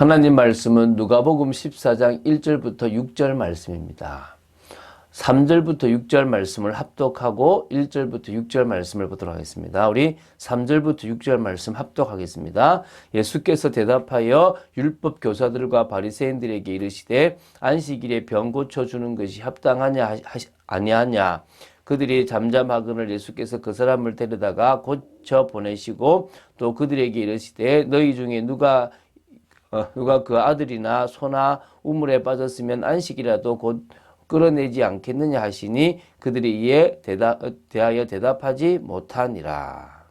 하나님 말씀은 누가복음 14장 1절부터 6절 말씀입니다. 3절부터 6절 말씀을 합독하고 1절부터 6절 말씀을 보도록 하겠습니다. 우리 3절부터 6절 말씀 합독하겠습니다. 예수께서 대답하여 율법 교사들과 바리새인들에게 이르시되 안식일에 병 고쳐주는 것이 합당하냐 아니하냐. 그들이 잠잠하거늘 예수께서 그 사람을 데려다가 고쳐 보내시고 또 그들에게 이르시되 너희 중에 누가 그 아들이나 소나 우물에 빠졌으면 안식이라도 곧 끌어내지 않겠느냐 하시니 그들이 이에 대하여 대답하지 못하니라.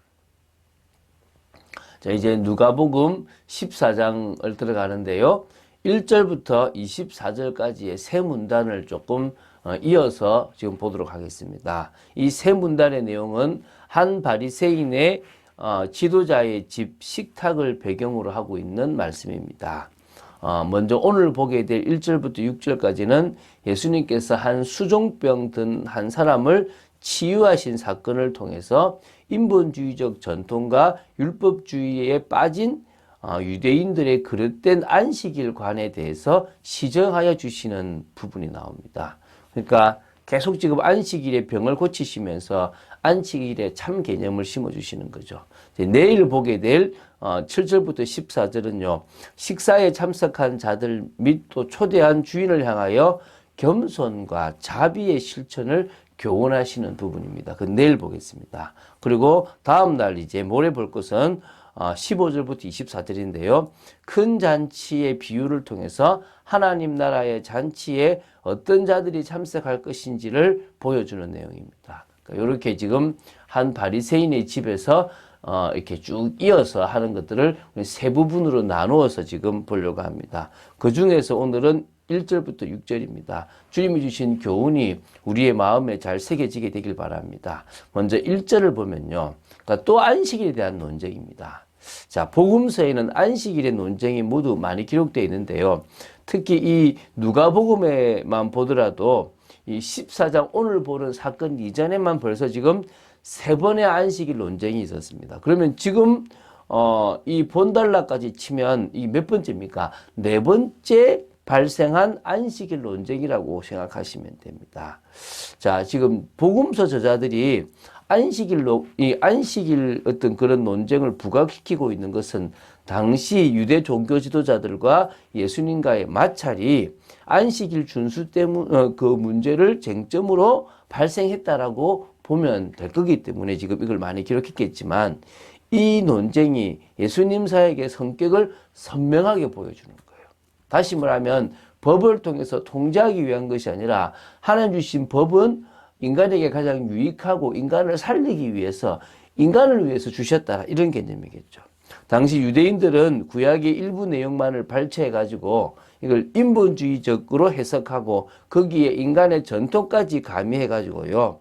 자, 이제 누가복음 14장을 들어가는데요. 1절부터 24절까지의 세 문단을 조금 이어서 지금 보도록 하겠습니다. 이 세 문단의 내용은 한 바리새인의 지도자의 집 식탁을 배경으로 하고 있는 말씀입니다. 먼저 오늘 보게 될 1절부터 6절까지는 예수님께서 한 수종병 든 한 사람을 치유하신 사건을 통해서 인본주의적 전통과 율법주의에 빠진 유대인들의 그릇된 안식일관에 대해서 시정하여 주시는 부분이 나옵니다. 그러니까 계속 지금 안식일에 병을 고치시면서 안식일에 참 개념을 심어주시는 거죠. 내일 보게 될 7절부터 14절은요. 식사에 참석한 자들 및 또 초대한 주인을 향하여 겸손과 자비의 실천을 교훈하시는 부분입니다. 그 내일 보겠습니다. 그리고 다음 날 이제 모레 볼 것은 15절부터 24절인데요. 큰 잔치의 비유를 통해서 하나님 나라의 잔치에 어떤 자들이 참석할 것인지를 보여주는 내용입니다. 이렇게 지금 한 바리새인의 집에서 이렇게 쭉 이어서 하는 것들을 세 부분으로 나누어서 지금 보려고 합니다. 그 중에서 오늘은 1절부터 6절입니다. 주님이 주신 교훈이 우리의 마음에 잘 새겨지게 되길 바랍니다. 먼저 1절을 보면요. 그러니까 또 안식일에 대한 논쟁입니다. 자, 복음서에는 안식일의 논쟁이 모두 많이 기록되어 있는데요. 특히 이 누가복음에만 보더라도 이 14장 오늘 보는 사건 이전에만 벌써 지금 세 번의 안식일 논쟁이 있었습니다. 그러면 지금 이 본달라까지 치면 이 몇 번째입니까? 네 번째 발생한 안식일 논쟁이라고 생각하시면 됩니다. 자, 지금 복음서 저자들이 이 안식일 어떤 그런 논쟁을 부각시키고 있는 것은 당시 유대 종교 지도자들과 예수님과의 마찰이 안식일 준수 때문 그 문제를 쟁점으로 발생했다라고 보면 될 거기 때문에 지금 이걸 많이 기록했겠지만 이 논쟁이 예수님 사역의 성격을 선명하게 보여주는 거예요. 다시 말하면 법을 통해서 통제하기 위한 것이 아니라 하나님 주신 법은 인간에게 가장 유익하고 인간을 살리기 위해서 인간을 위해서 주셨다 이런 개념이겠죠. 당시 유대인들은 구약의 일부 내용만을 발췌해 가지고 이걸 인본주의적으로 해석하고 거기에 인간의 전통까지 가미해 가지고요.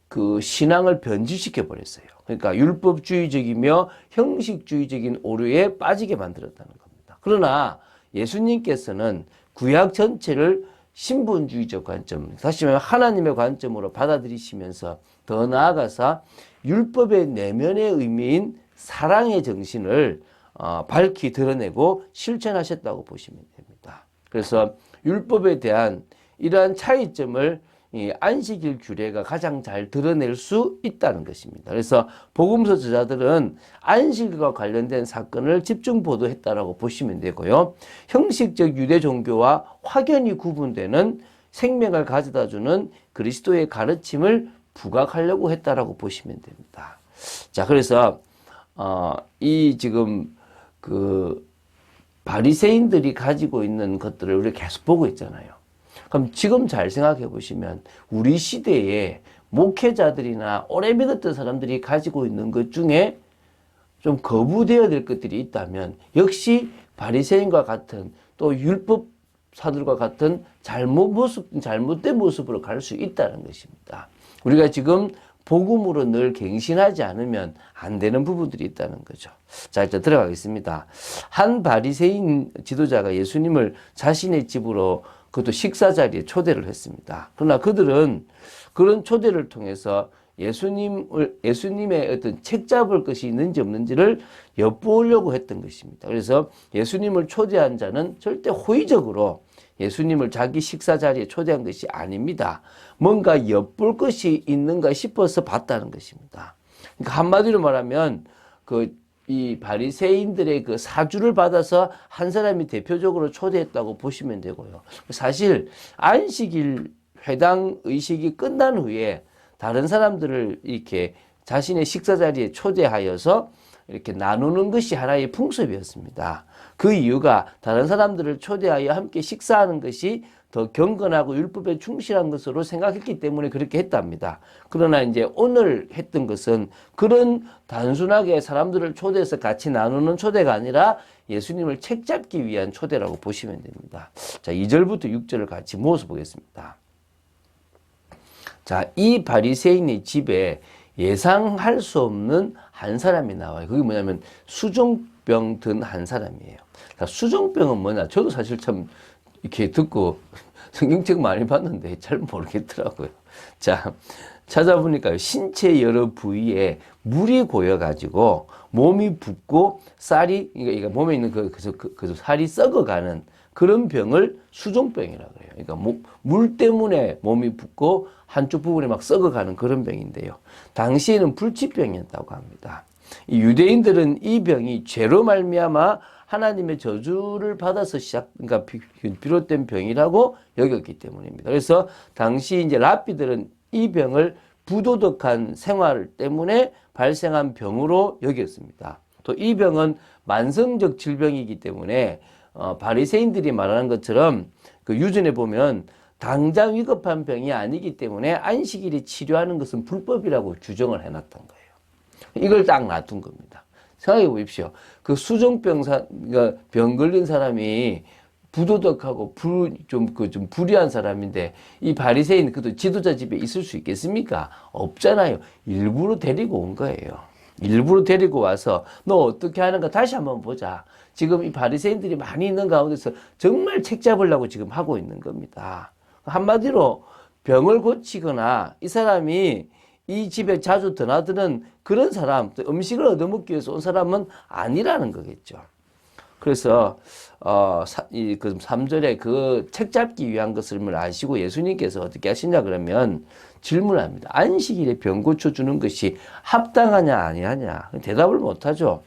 그 신앙을 변질시켜 버렸어요. 그러니까 율법주의적이며 형식주의적인 오류에 빠지게 만들었다는 겁니다. 그러나 예수님께서는 구약 전체를 신분주의적 관점, 다시 말하면 하나님의 관점으로 받아들이시면서 더 나아가서 율법의 내면의 의미인 사랑의 정신을 밝히 드러내고 실천하셨다고 보시면 됩니다. 그래서 율법에 대한 이러한 차이점을 이 안식일 규례가 가장 잘 드러낼 수 있다는 것입니다. 그래서 복음서 저자들은 안식일과 관련된 사건을 집중 보도했다라고 보시면 되고요. 형식적 유대 종교와 확연히 구분되는 생명을 가져다주는 그리스도의 가르침을 부각하려고 했다라고 보시면 됩니다. 자, 그래서 이 지금 그 바리새인들이 가지고 있는 것들을 우리가 계속 보고 있잖아요. 그럼 지금 잘 생각해 보시면 우리 시대에 목회자들이나 오래 믿었던 사람들이 가지고 있는 것 중에 좀 거부되어야 될 것들이 있다면 역시 바리새인과 같은 또 율법사들과 같은 잘못된 모습으로 갈 수 있다는 것입니다. 우리가 지금 복음으로 늘 갱신하지 않으면 안 되는 부분들이 있다는 거죠. 자, 이제 들어가겠습니다. 한 바리새인 지도자가 예수님을 자신의 집으로 그것도 식사 자리에 초대를 했습니다. 그러나 그들은 그런 초대를 통해서 예수님의 어떤 책 잡을 것이 있는지 없는지를 엿보려고 했던 것입니다. 그래서 예수님을 초대한 자는 절대 호의적으로 예수님을 자기 식사 자리에 초대한 것이 아닙니다. 뭔가 엿볼 것이 있는가 싶어서 봤다는 것입니다. 그러니까 한마디로 말하면 이 바리새인들의 그 사주를 받아서 한 사람이 대표적으로 초대했다고 보시면 되고요. 사실 안식일 회당 의식이 끝난 후에 다른 사람들을 이렇게 자신의 식사 자리에 초대하여서 이렇게 나누는 것이 하나의 풍습이었습니다. 그 이유가 다른 사람들을 초대하여 함께 식사하는 것이 더 경건하고 율법에 충실한 것으로 생각했기 때문에 그렇게 했답니다. 그러나 이제 오늘 했던 것은 그런 단순하게 사람들을 초대해서 같이 나누는 초대가 아니라 예수님을 책 잡기 위한 초대라고 보시면 됩니다. 자, 2절부터 6절을 같이 모아서 보겠습니다. 자, 이 바리새인의 집에 예상할 수 없는 한 사람이 나와요. 그게 뭐냐면 수종병 든 한 사람이에요. 자, 수종병은 뭐냐? 저도 사실 참 이렇게 듣고 성경책 많이 봤는데 잘 모르겠더라고요. 자, 찾아보니까요. 신체 여러 부위에 물이 고여가지고 몸이 붓고 쌀이, 그러니까 몸에 있는 그 살이 썩어가는 그런 병을 수종병이라고 해요. 그러니까 물 때문에 몸이 붓고 한쪽 부분이 막 썩어가는 그런 병인데요. 당시에는 불치병이었다고 합니다. 이 유대인들은 이 병이 죄로 말미암아 하나님의 저주를 받아서 그러니까 비롯된 병이라고 여겼기 때문입니다. 그래서 당시 이제 랍비들은 이 병을 부도덕한 생활 때문에 발생한 병으로 여겼습니다. 또 이 병은 만성적 질병이기 때문에 바리새인들이 말하는 것처럼 그 유전에 보면 당장 위급한 병이 아니기 때문에 안식일에 치료하는 것은 불법이라고 규정을 해놨던 거예요. 이걸 딱 놔둔 겁니다. 생각해 보십시오. 그 수종병, 그러니까 병 걸린 사람이 부도덕하고 좀 불의한 사람인데 이 바리새인 그도 지도자 집에 있을 수 있겠습니까? 없잖아요. 일부러 데리고 온 거예요. 일부러 데리고 와서 너 어떻게 하는가 다시 한번 보자. 지금 이 바리새인들이 많이 있는 가운데서 정말 책 잡으려고 지금 하고 있는 겁니다. 한마디로 병을 고치거나 이 사람이 이 집에 자주 드나드는 그런 사람, 음식을 얻어먹기 위해서 온 사람은 아니라는 거겠죠. 그래서 그 3절에 그 책 잡기 위한 것을 아시고 예수님께서 어떻게 하시냐 그러면 질문합니다. 안식일에 병 고쳐주는 것이 합당하냐 아니하냐. 대답을 못하죠.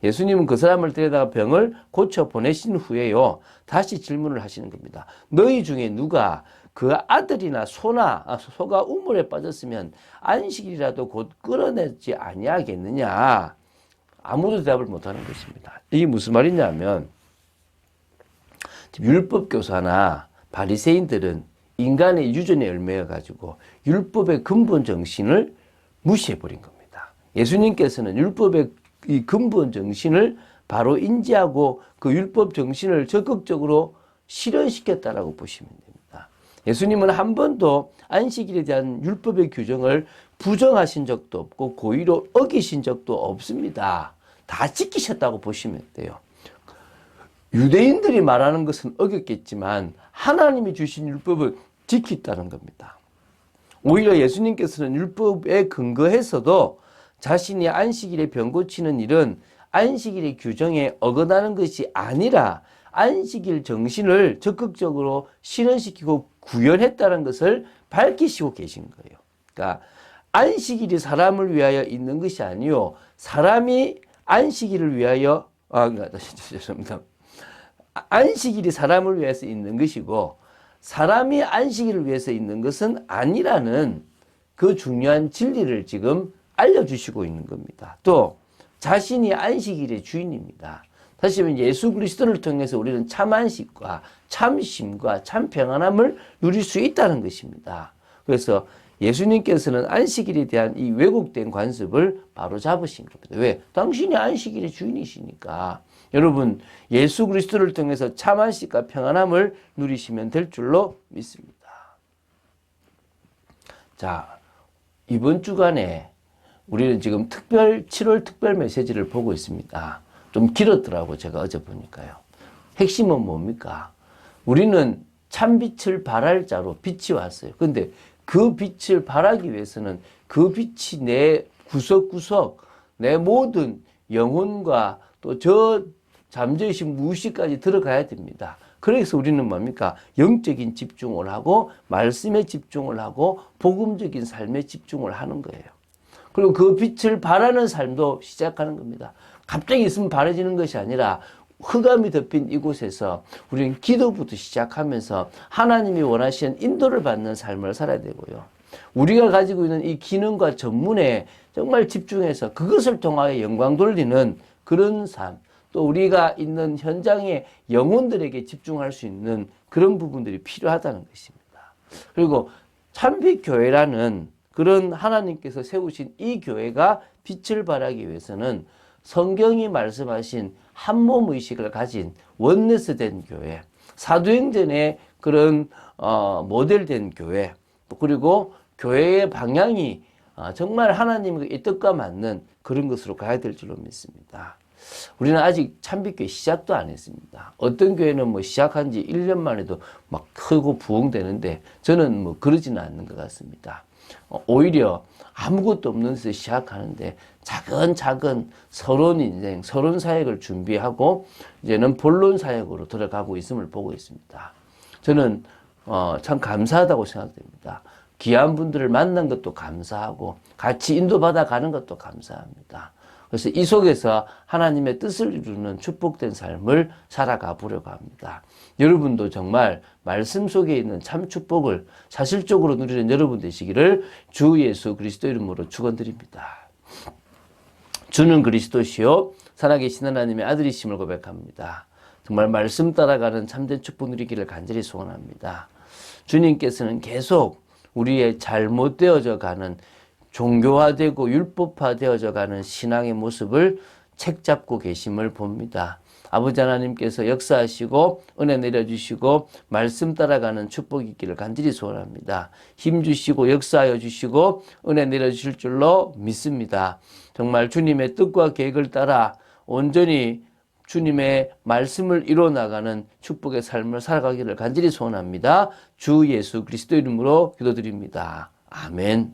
예수님은 그 사람을 데려다가 병을 고쳐 보내신 후에요. 다시 질문을 하시는 겁니다. 너희 중에 누가 그 아들이나 소가 우물에 빠졌으면 안식일이라도 곧 끌어내지 아니하겠느냐. 아무도 대답을 못하는 것입니다. 이게 무슨 말이냐면 율법교사나 바리새인들은 인간의 유전에 얽매여 가지고 율법의 근본 정신을 무시해버린 겁니다. 예수님께서는 율법의 이 근본 정신을 바로 인지하고 그 율법 정신을 적극적으로 실현시켰다라고 보시면 됩니다. 예수님은 한 번도 안식일에 대한 율법의 규정을 부정하신 적도 없고 고의로 어기신 적도 없습니다. 다 지키셨다고 보시면 돼요. 유대인들이 말하는 것은 어겼겠지만 하나님이 주신 율법을 지켰다는 겁니다. 오히려 예수님께서는 율법에 근거해서도 자신이 안식일에 병 고치는 일은 안식일의 규정에 어긋나는 것이 아니라 안식일 정신을 적극적으로 실현시키고 구현했다는 것을 밝히시고 계신 거예요. 그러니까 안식일이 사람을 위하여 있는 것이 아니요, 사람이 안식일을 위하여 죄송합니다. 안식일이 사람을 위해서 있는 것이고 사람이 안식일을 위해서 있는 것은 아니라는 그 중요한 진리를 지금 알려주시고 있는 겁니다. 또 자신이 안식일의 주인입니다. 다시 말하면 예수 그리스도를 통해서 우리는 참 안식과 참 쉼과 참 평안함을 누릴 수 있다는 것입니다. 그래서 예수님께서는 안식일에 대한 이 왜곡된 관습을 바로 잡으신 겁니다. 왜? 당신이 안식일의 주인이시니까. 여러분, 예수 그리스도를 통해서 참 안식과 평안함을 누리시면 될 줄로 믿습니다. 자, 이번 주간에 우리는 지금 7월 특별 메시지를 보고 있습니다. 좀 길었더라고, 제가 어제 보니까요. 핵심은 뭡니까? 우리는 참빛을 발할 자로 빛이 왔어요. 근데 그 빛을 발하기 위해서는 그 빛이 내 구석구석, 내 모든 영혼과 또 저 잠재의식 무의식까지 들어가야 됩니다. 그래서 우리는 뭡니까? 영적인 집중을 하고 말씀에 집중을 하고 복음적인 삶에 집중을 하는 거예요. 그리고 그 빛을 발하는 삶도 시작하는 겁니다. 갑자기 있으면 바라지는 것이 아니라 흑암이 덮인 이곳에서 우리는 기도부터 시작하면서 하나님이 원하시는 인도를 받는 삶을 살아야 되고요. 우리가 가지고 있는 이 기능과 전문에 정말 집중해서 그것을 통하여 영광 돌리는 그런 삶, 또 우리가 있는 현장의 영혼들에게 집중할 수 있는 그런 부분들이 필요하다는 것입니다. 그리고 참빛교회라는 그런 하나님께서 세우신 이 교회가 빛을 발하기 위해서는 성경이 말씀하신 한몸 의식을 가진 원네스된 교회, 사도행전의 그런 모델된 교회, 그리고 교회의 방향이 정말 하나님의 뜻과 맞는 그런 것으로 가야 될 줄로 믿습니다. 우리는 아직 참빛교회 시작도 안 했습니다. 어떤 교회는 뭐 시작한 지 1년 만에도 막 크고 부흥되는데 저는 뭐 그러지는 않는 것 같습니다. 오히려 아무것도 없는 데서 시작하는데 차근차근 서론 인생, 서론 사역을 준비하고 이제는 본론 사역으로 들어가고 있음을 보고 있습니다. 저는 참 감사하다고 생각됩니다. 귀한 분들을 만난 것도 감사하고 같이 인도받아 가는 것도 감사합니다. 그래서 이 속에서 하나님의 뜻을 이루는 축복된 삶을 살아가 보려고 합니다. 여러분도 정말 말씀 속에 있는 참 축복을 사실적으로 누리는 여러분 되시기를 주 예수 그리스도 이름으로 축원드립니다. 주는 그리스도시요 살아계신 하나님의 아들이심을 고백합니다. 정말 말씀 따라가는 참된 축복 누리기를 간절히 소원합니다. 주님께서는 계속 우리의 잘못되어져 가는 종교화되고 율법화되어져 가는 신앙의 모습을 책잡고 계심을 봅니다. 아버지 하나님께서 역사하시고 은혜 내려주시고 말씀 따라가는 축복이 있기를 간절히 소원합니다. 힘주시고 역사하여 주시고 은혜 내려주실 줄로 믿습니다. 정말 주님의 뜻과 계획을 따라 온전히 주님의 말씀을 이루어나가는 축복의 삶을 살아가기를 간절히 소원합니다. 주 예수 그리스도 이름으로 기도드립니다. 아멘.